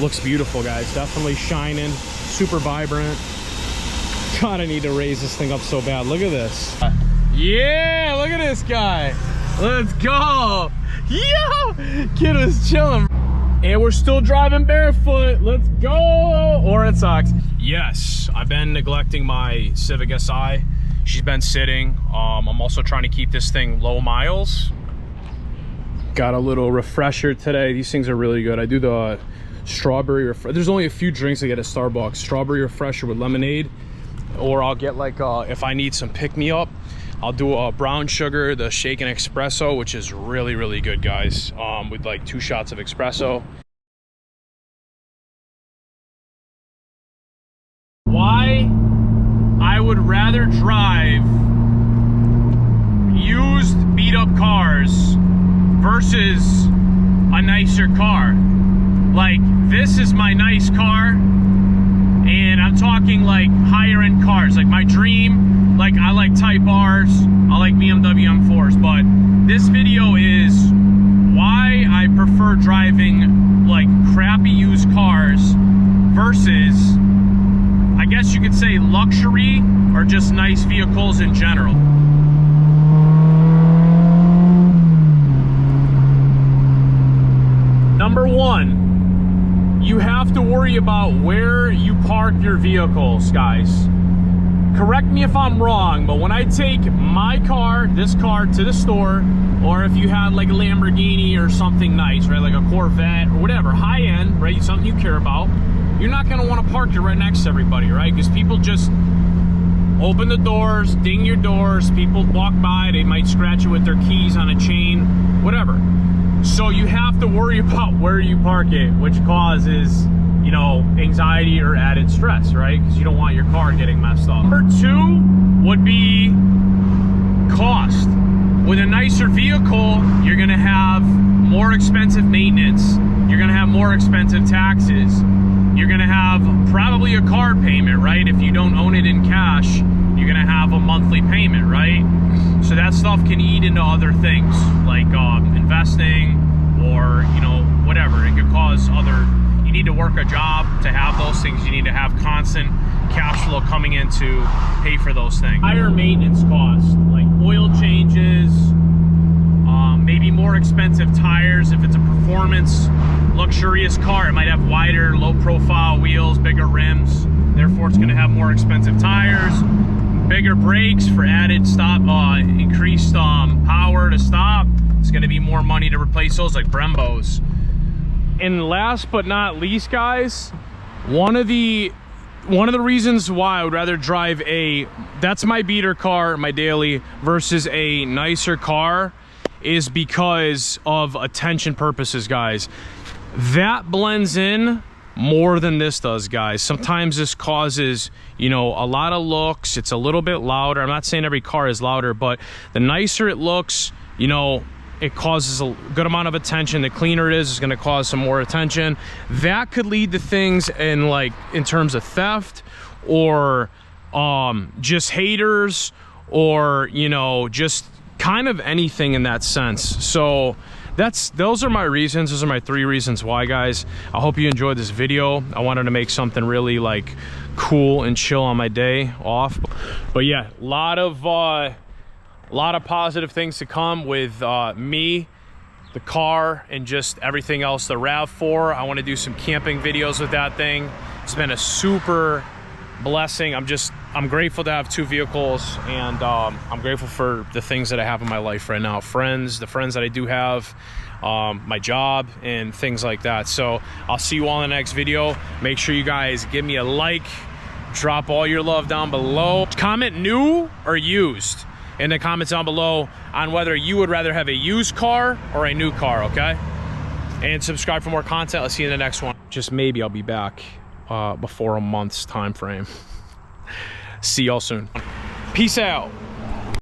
Looks beautiful, guys. Definitely shining, super vibrant. God, I need to raise this thing up so bad. Look at this. Yeah, look at this guy. Let's go. Yo, kid was chilling. And we're still driving barefoot. Let's go. Or in socks. Yes, I've been neglecting my Civic Si. She's been sitting. I'm also trying to keep this thing low miles. Got a little refresher today. These things are really good. I do the strawberry refresher. There's only a few drinks I get at Starbucks. Strawberry refresher with lemonade. Or I'll get like, if I need some pick-me-up, I'll do a brown sugar, the shaken espresso, which is really, really good, guys. With like 2 shots of espresso. Why I would rather drive used beat-up cars versus a nicer car. Like, this is my nice car, and I'm talking like higher end cars. Like my dream, like I like Type R's, I like BMW M4s, but this video is why I prefer driving like crappy used cars versus, I guess you could say, luxury or just nice vehicles in general. Number one, you have to worry about where you park your vehicles, guys. Correct me if I'm wrong, but when I take my car, this car, to the store, or if you had like a Lamborghini or something nice, right, like a Corvette or whatever, high end, right, something you care about, you're not gonna wanna park it right next to everybody, right? Because people just open the doors, ding your doors, people walk by, they might scratch it with their keys on a chain, whatever. So you have to worry about where you park it, which causes, you know, anxiety or added stress, right? Because you don't want your car getting messed up. Number 2 would be cost. With a nicer vehicle, you're gonna have more expensive maintenance. You're gonna have more expensive taxes. You're gonna have probably a car payment, right? If you don't own it in cash, you're gonna have a monthly payment, right? So that stuff can eat into other things like investing or, you know, whatever. It could cause other, you need to work a job to have those things. You need to have constant cash flow coming in to pay for those things. Higher maintenance costs, like oil changes, maybe more expensive tires. If it's a performance luxurious car, it might have wider, low profile wheels, bigger rims. Therefore, it's gonna have more expensive tires, bigger brakes for added stop, increased power to stop. It's gonna be more money to replace those, like Brembos. And last but not least, guys, one of the reasons why I would rather drive that's my beater car, my daily, versus a nicer car is because of attention purposes, guys. That blends in more than this does, guys. Sometimes this causes, you know, a lot of looks. It's a little bit louder. I'm not saying every car is louder, but the nicer it looks, you know, it causes a good amount of attention. The cleaner it is, it's gonna cause some more attention. That could lead to things in terms of theft or just haters or, you know, just kind of anything in that sense. So those are my reasons. Those are my 3 reasons why, guys. I hope you enjoyed this video. I wanted to make something really like cool and chill on my day off. But yeah, a lot of positive things to come with me, the car, and just everything else. The RAV4, I want to do some camping videos with that thing. It's been a super blessing. I'm grateful to have 2 vehicles, and I'm grateful for the things that I have in my life right now. The friends that I do have, my job, and things like that. So I'll see you all in the next video. Make sure you guys give me a like, drop all your love down below. Comment new or used in the comments down below on whether you would rather have a used car or a new car, okay? And subscribe for more content. I'll see you in the next one. Just maybe I'll be back before a month's time frame. See y'all soon. Peace out.